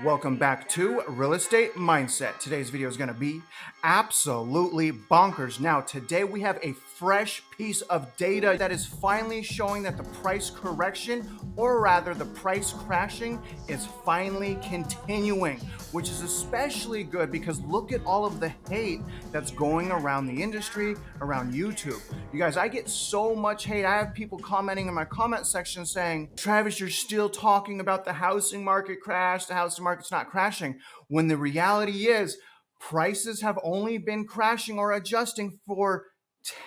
Welcome back to Real Estate Mindset. Today's video is going to be absolutely bonkers. Now, today we have a fresh piece of data that is finally showing that the price correction, or rather the price crashing, is finally continuing, which is especially good because look at all of the hate that's going around the industry, around YouTube. You guys, I get so much hate. I have people commenting in my comment section saying, Travis, you're still talking about the housing market crash. The housing market's not crashing. When the reality is prices have only been crashing or adjusting for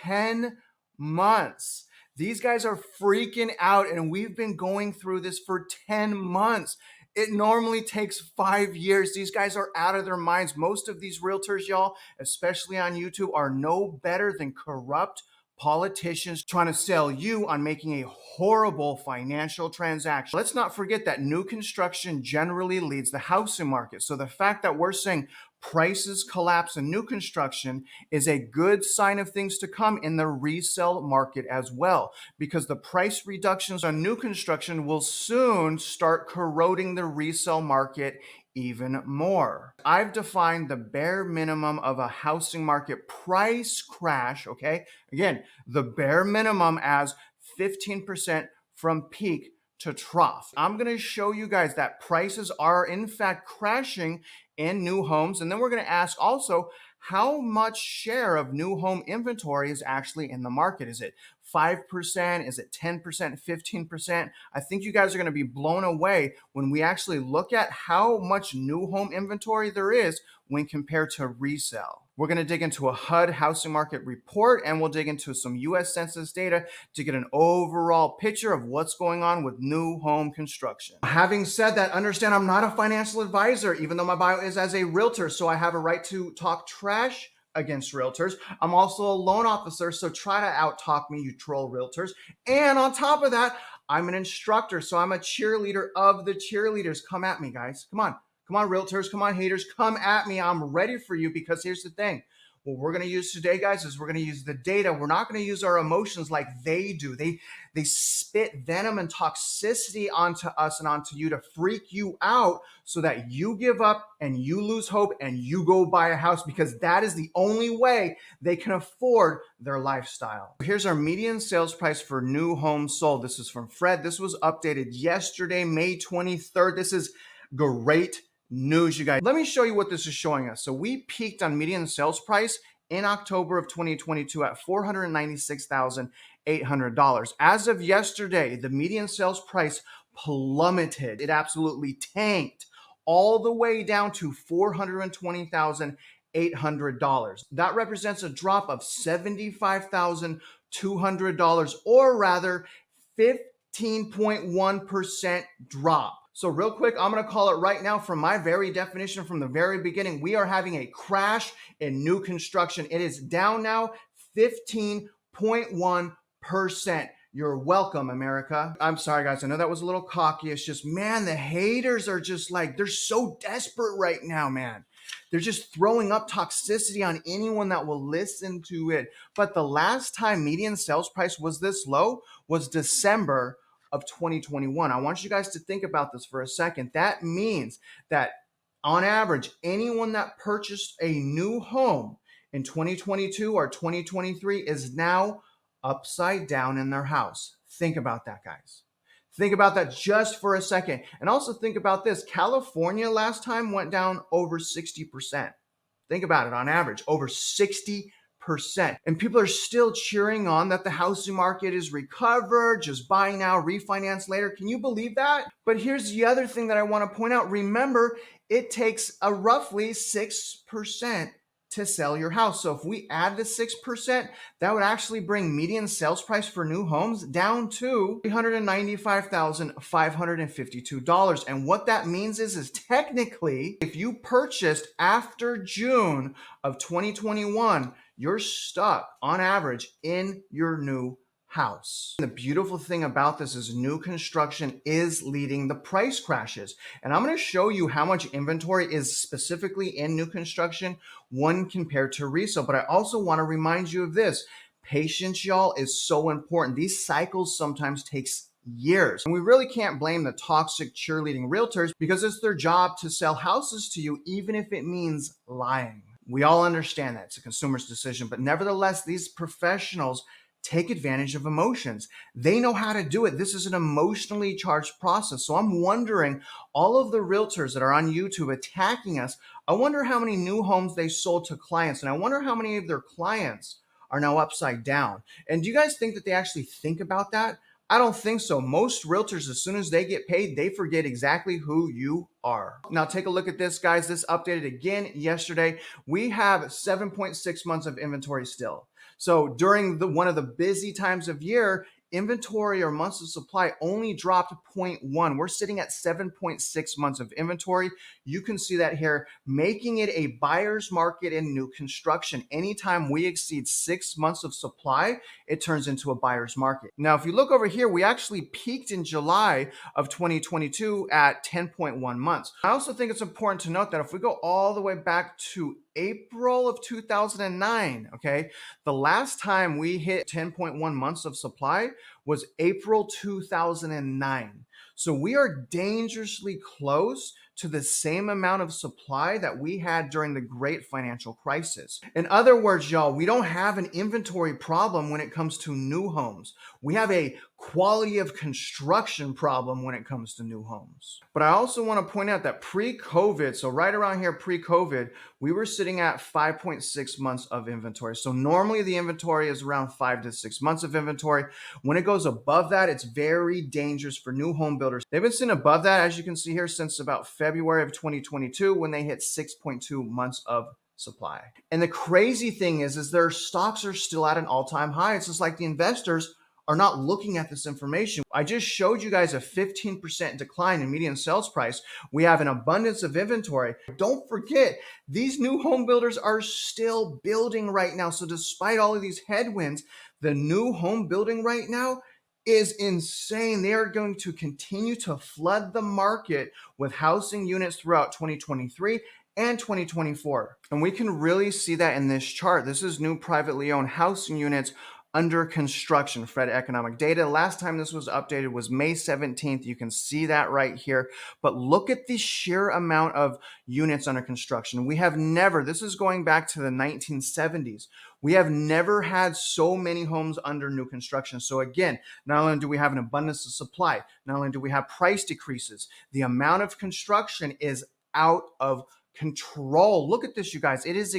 10 months. These guys are freaking out, and we've been going through this for 10 months. It normally takes 5 years. These guys are out of their minds. Most of these realtors, y'all, especially on YouTube, are no better than corrupt politicians trying to sell you on making a horrible financial transaction. Let's not forget that new construction generally leads the housing market. So the fact that we're saying prices collapse in new construction is a good sign of things to come in the resale market as well, because the price reductions on new construction will soon start corroding the resale market even more. I've defined the bare minimum of a housing market price crash, okay? Again, the bare minimum as 15% from peak to trough. I'm going to show you guys that prices are in fact crashing in new homes. And then we're going to ask also, how much share of new home inventory is actually in the market? Is it 5%? Is it 10%, 15%? I think you guys are going to be blown away when we actually look at how much new home inventory there is when compared to resale. We're going to dig into a HUD housing market report, and we'll dig into some US Census data to get an overall picture of what's going on with new home construction. Having said that, understand I'm not a financial advisor, even though my bio is as a realtor, so I have a right to talk trash against realtors. I'm also a loan officer, so try to out-talk me, you troll realtors. And on top of that, I'm an instructor, so I'm a cheerleader of the cheerleaders. Come at me, guys. Come on. Come on, realtors. Come on, haters. Come at me. I'm ready for you, because here's the thing. What we're going to use today, guys, is we're going to use the data. We're not going to use our emotions like they do. They spit venom and toxicity onto us and onto you to freak you out so that you give up and you lose hope and you go buy a house, because that is the only way they can afford their lifestyle. Here's our median sales price for new homes sold. This is from Fred. This was updated yesterday, May 23rd. This is great news, you guys. Let me show you what this is showing us. So we peaked on median sales price in October of 2022 at $496,800. As of yesterday, the median sales price plummeted. It absolutely tanked all the way down to $420,800. That represents a drop of $75,200, or rather 15.1% drop. So real quick, I'm going to call it right now from my very definition from the very beginning. We are having a crash in new construction. It is down now 15.1%. You're welcome, America. I'm sorry, guys. I know that was a little cocky. It's just, man, the haters are just like, they're so desperate right now, man. They're just throwing up toxicity on anyone that will listen to it. But the last time median sales price was this low was December of 2021. I want you guys to think about this for a second. That means that on average, anyone that purchased a new home in 2022 or 2023 is now upside down in their house. Think about that, guys. Think about that just for a second. And also think about this. California last time went down over 60%. Think about it, on average, over 60%. And people are still cheering on that the housing market is recovered, just buy now, refinance later. Can you believe that? But here's the other thing that I want to point out. Remember, it takes a roughly 6% to sell your house. So if we add the 6%, that would actually bring median sales price for new homes down to $395,552. And what that means is technically, if you purchased after June of 2021, you're stuck on average in your new house. The beautiful thing about this is new construction is leading the price crashes. And I'm going to show you how much inventory is specifically in new construction, one compared to resale. But I also want to remind you of this. Patience, y'all, is so important. These cycles sometimes takes years. And we really can't blame the toxic cheerleading realtors because it's their job to sell houses to you, even if it means lying. We all understand that it's a consumer's decision, but nevertheless, these professionals take advantage of emotions. They know how to do it. This is an emotionally charged process. So I'm wondering, all of the realtors that are on YouTube attacking us, I wonder how many new homes they sold to clients, and I wonder how many of their clients are now upside down. And do you guys think that they actually think about that? I don't think so. Most realtors, as soon as they get paid, they forget exactly who you are. Now take a look at this, guys. This updated again yesterday. We have 7.6 months of inventory still. So during one of the busy times of year, inventory or months of supply only dropped 0.1. We're sitting at 7.6 months of inventory. You can see that here, making it a buyer's market in new construction. Anytime we exceed 6 months of supply, it turns into a buyer's market. Now, if you look over here, we actually peaked in July of 2022 at 10.1 months. I also think it's important to note that if we go all the way back to April of 2009, okay, the last time we hit 10.1 months of supply was April 2009. So we are dangerously close to the same amount of supply that we had during the great financial crisis. In other words, y'all, we don't have an inventory problem when it comes to new homes. We have a quality of construction problem when it comes to new homes. But I also want to point out that pre-COVID, so right around here pre-COVID, we were sitting at 5.6 months of inventory. So normally the inventory is around 5 to 6 months of inventory. When it goes above that, it's very dangerous for new home builders. They've been sitting above that, as you can see here, since about February of 2022 when they hit 6.2 months of supply. And the crazy thing is their stocks are still at an all-time high. It's just like the investors are not looking at this information. I just showed you guys a 15% decline in median sales price. We have an abundance of inventory. Don't forget, these new home builders are still building right now. So despite all of these headwinds, the new home building right now is insane. They are going to continue to flood the market with housing units throughout 2023 and 2024. And we can really see that in this chart. This is new privately owned housing units under construction, Fed economic data. Last time this was updated was May 17th. You can see that right here. But look at the sheer amount of units under construction. We have never, this is going back to the 1970s. We have never had so many homes under new construction. So again, not only do we have an abundance of supply, not only do we have price decreases, the amount of construction is out of control. Look at this, you guys. It is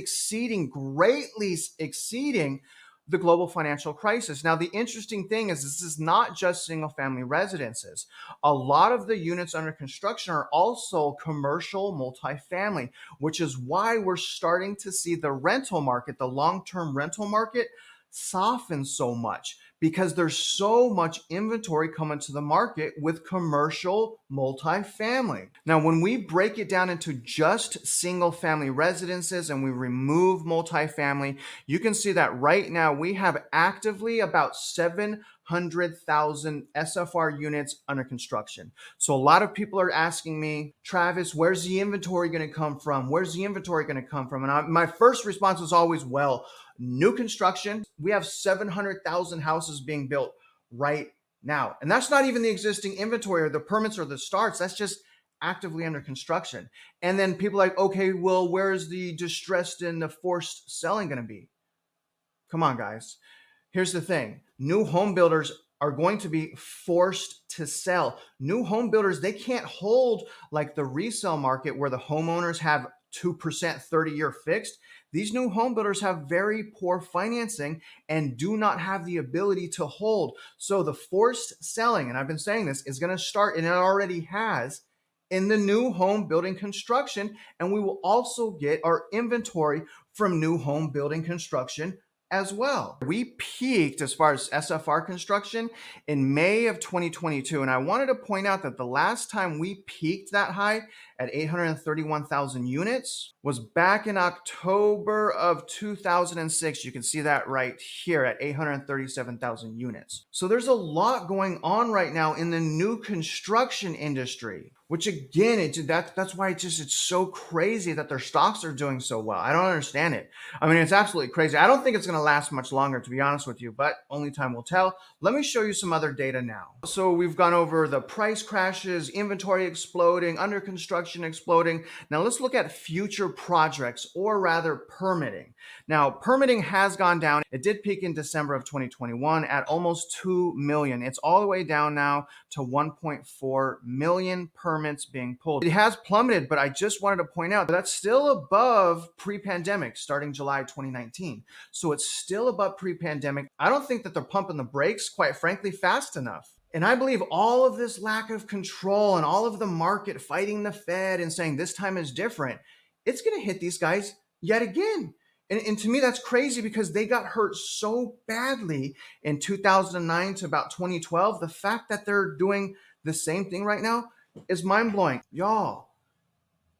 greatly exceeding the global financial crisis. Now, the interesting thing is this is not just single family residences. A lot of the units under construction are also commercial multifamily, which is why we're starting to see the rental market, the long-term rental market, soften so much because there's so much inventory coming to the market with commercial multifamily. Now, when we break it down into just single family residences and we remove multifamily, you can see that right now we have actively about 700,000 SFR units under construction. So a lot of people are asking me, Travis, where's the inventory going to come from? Where's the inventory going to come from? And my first response is always, well, new construction, we have 700,000 houses being built right now. And that's not even the existing inventory or the permits or the starts. That's just actively under construction. And then people are like, okay, well, where's the distressed and the forced selling going to be? Come on, guys. Here's the thing. New home builders are going to be forced to sell. New home builders, they can't hold like the resale market where the homeowners have 2% 30-year fixed. These new home builders have very poor financing and do not have the ability to hold. So the forced selling, and I've been saying this, is going to start, and it already has, in the new home building construction. And we will also get our inventory from new home building construction as well. We peaked as far as SFR construction in May of 2022. And I wanted to point out that the last time we peaked that high at 831,000 units was back in October of 2006. You can see that right here at 837,000 units. So there's a lot going on right now in the new construction industry. which again, that's why it's so crazy that their stocks are doing so well. I don't understand it. I mean, it's absolutely crazy. I don't think it's going to last much longer, to be honest with you, but only time will tell. Let me show you some other data now. So we've gone over the price crashes, inventory exploding, under construction exploding. Now let's look at future projects, or rather permitting. Now, permitting has gone down. It did peak in December of 2021 at almost 2 million. It's all the way down now to 1.4 million permits being pulled. It has plummeted, but I just wanted to point out that that's still above pre-pandemic, starting July 2019. So it's still above pre-pandemic. I don't think that they're pumping the brakes, quite frankly, fast enough. And I believe all of this lack of control and all of the market fighting the Fed and saying this time is different, it's going to hit these guys yet again. And to me, that's crazy because they got hurt so badly in 2009 to about 2012. The fact that they're doing the same thing right now is mind blowing. Y'all,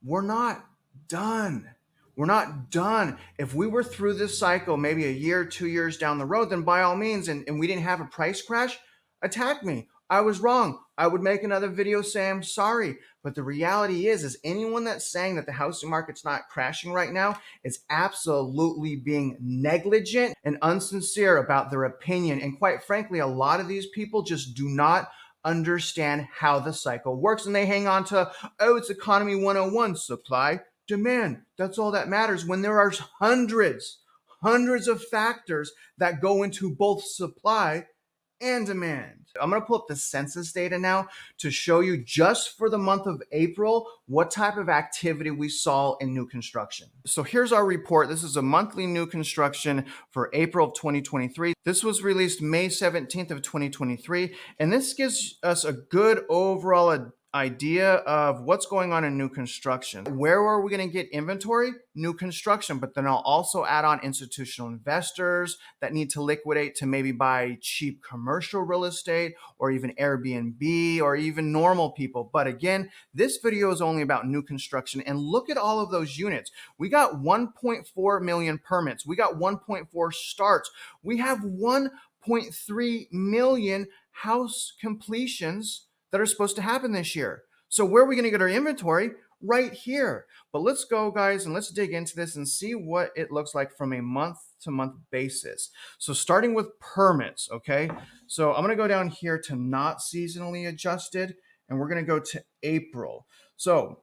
we're not done. We're not done. If we were through this cycle maybe a year, 2 years down the road, then by all means, and we didn't have a price crash, attack me. I was wrong. I would make another video saying I'm sorry. But the reality is anyone that's saying that the housing market's not crashing right now is absolutely being negligent and insincere about their opinion. And quite frankly, a lot of these people just do not understand how the cycle works. And they hang on to, oh, it's economy 101, supply, demand. That's all that matters when there are hundreds of factors that go into both supply and demand. I'm going to pull up the census data now to show you just for the month of April what type of activity we saw in new construction. So here's our report. This is a monthly new construction for April of 2023. This was released May 17th of 2023, and this gives us a good overall idea of what's going on in new construction. Where are we going to get inventory? New construction, but then I'll also add on institutional investors that need to liquidate to maybe buy cheap commercial real estate or even Airbnb or even normal people. But again, this video is only about new construction, and look at all of those units. We got 1.4 million permits. We got 1.4 starts. We have 1.3 million house completions that are supposed to happen this year. So where are we going to get our inventory? Right here. But let's go, guys, and let's dig into this and see what it looks like from a month-to-month basis. So starting with permits, okay? So I'm going to go down here to not seasonally adjusted, and we're going to go to April. So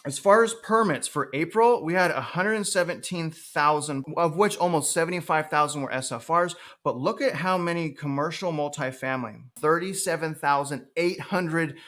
as far as permits for April, we had 117,000, of which almost 75,000 were SFRs. But look at how many commercial multifamily, 37,800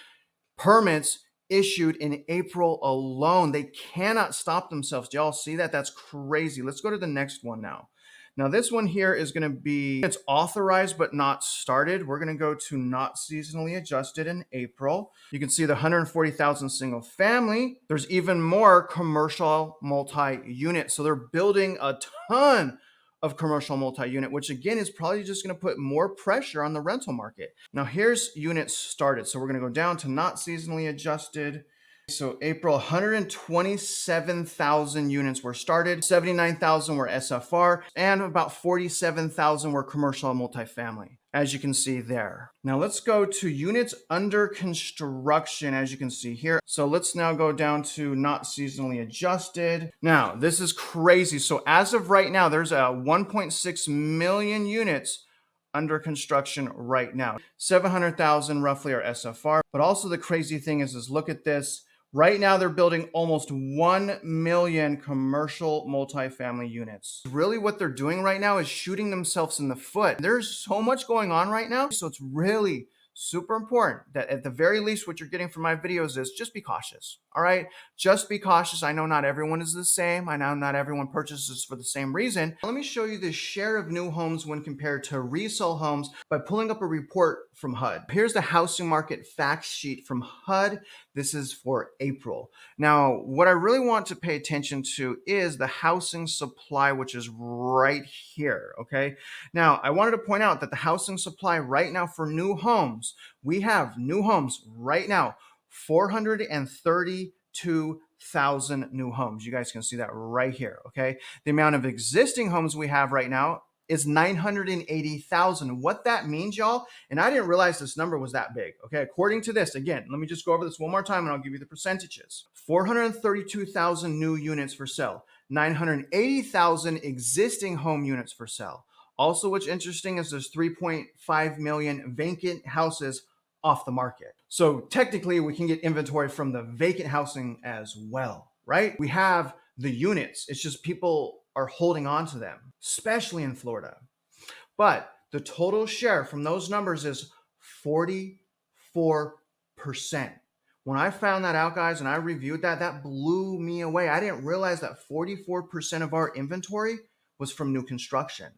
permits issued in April alone. They cannot stop themselves. Do y'all see that? That's crazy. Let's go to the next one now. Now this one here is going to be, it's authorized but not started. We're going to go to not seasonally adjusted in April. You can see the 140,000 single family. There's even more commercial multi-unit. So they're building a ton of commercial multi-unit, which again is probably just going to put more pressure on the rental market. Now here's units started. So we're going to go down to not seasonally adjusted. So April, 127,000 units were started, 79,000 were SFR, and about 47,000 were commercial multifamily, as you can see there. Now let's go to units under construction, as you can see here. So let's now go down to not seasonally adjusted. Now, this is crazy. So as of right now, there's a 1.6 million units under construction right now. 700,000 roughly are SFR. But also the crazy thing is look at this. Right now, they're building almost 1 million commercial multifamily units. Really what they're doing right now is shooting themselves in the foot. There's so much going on right now. So it's really super important that at the very least, what you're getting from my videos is just be cautious. All right. Just be cautious. I know not everyone is the same. I know not everyone purchases for the same reason. Let me show you the share of new homes when compared to resale homes by pulling up a report from HUD. Here's the housing market fact sheet from HUD. This is for April. Now, what I really want to pay attention to is the housing supply, which is right here. Okay. Now, I wanted to point out that the housing supply right now for new homes, we have new homes right now, 432,000 new homes. You guys can see that right here, okay? The amount of existing homes we have right now is 980,000. What that means, y'all, and I didn't realize this number was that big. Okay, according to this, again, let me just go over this one more time and I'll give you the percentages. 432,000 new units for sale, 980,000 existing home units for sale. Also, what's interesting is there's 3.5 million vacant houses off the market. So technically we can get inventory from the vacant housing as well, right? We have the units. It's just people are holding on to them, especially in Florida. But the total share from those numbers is 44%. When I found that out, guys, and I reviewed that, that blew me away. I didn't realize that 44% of our inventory was from new construction.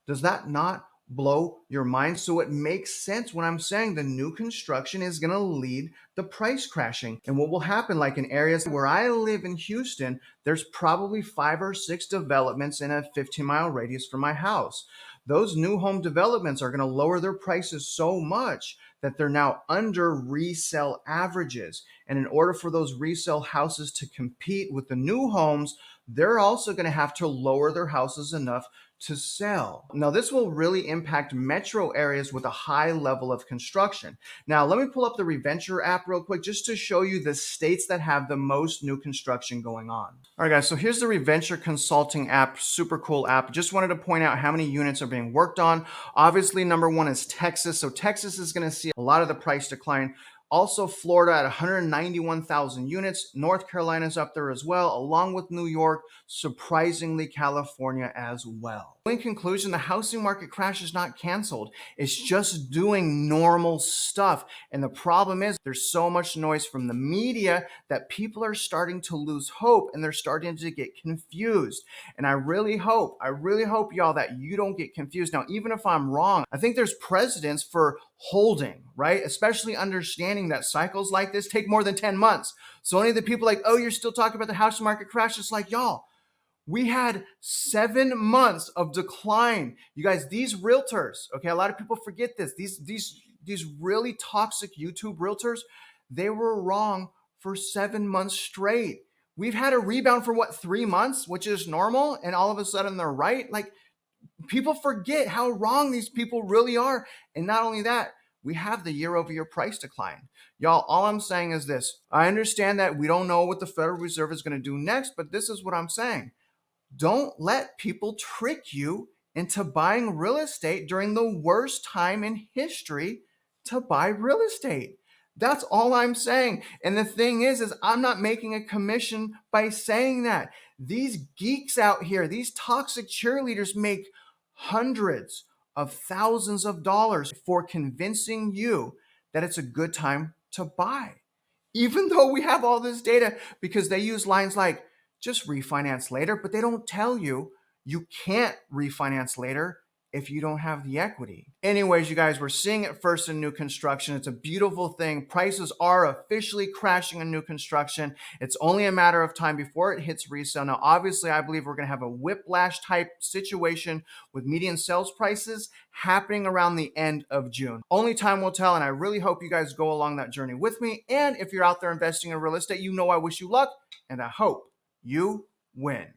Does that not blow your mind? So it makes sense when I'm saying the new construction is going to lead the price crashing. And what will happen, like in areas where I live in Houston, there's probably 5 or 6 developments in a 15-mile radius from my house. Those new home developments are going to lower their prices so much that they're now under resale averages. And in order for those resale houses to compete with the new homes, they're also going to have to lower their houses enough to sell. Now, this will really impact metro areas with a high level of construction. Now, let me pull up the Reventure app real quick just to show you the states that have the most new construction going on. All right, guys, so here's the Reventure Consulting app, super cool app. Just wanted to point out how many units are being worked on. Obviously, number one is Texas. So Texas is going to see a lot of the price decline. Also, Florida at 191,000 units. North Carolina's up there as well, along with New York, surprisingly California as well. In conclusion, the housing market crash is not canceled. It's just doing normal stuff. And the problem is there's so much noise from the media that people are starting to lose hope and they're starting to get confused. And I really hope y'all that you don't get confused. Now, even if I'm wrong, I think there's precedence for holding, right? Especially understanding that cycles like this take more than 10 months. So only the people like, oh, you're still talking about the housing market crash. It's like, y'all, we had 7 months of decline. You guys, these realtors, okay, a lot of people forget this. These really toxic YouTube realtors, they were wrong for 7 months straight. We've had a rebound for what, 3 months, which is normal, and all of a sudden they're right. Like, people forget how wrong these people really are. And not only that, we have the year-over-year price decline. Y'all, all I'm saying is this. I understand that we don't know what the Federal Reserve is going to do next, but this is what I'm saying. Don't let people trick you into buying real estate during the worst time in history to buy real estate. That's all I'm saying. And the thing is I'm not making a commission by saying that. These geeks out here, these toxic cheerleaders make hundreds of thousands of dollars for convincing you that it's a good time to buy. Even though we have all this data, because they use lines like, just refinance later, but they don't tell you you can't refinance later if you don't have the equity. Anyways, you guys, we're seeing it first in new construction. It's a beautiful thing. Prices are officially crashing in new construction. It's only a matter of time before it hits resale. Now, obviously, I believe we're going to have a whiplash type situation with median sales prices happening around the end of June. Only time will tell, and I really hope you guys go along that journey with me. And if you're out there investing in real estate, you know I wish you luck, and I hope you win.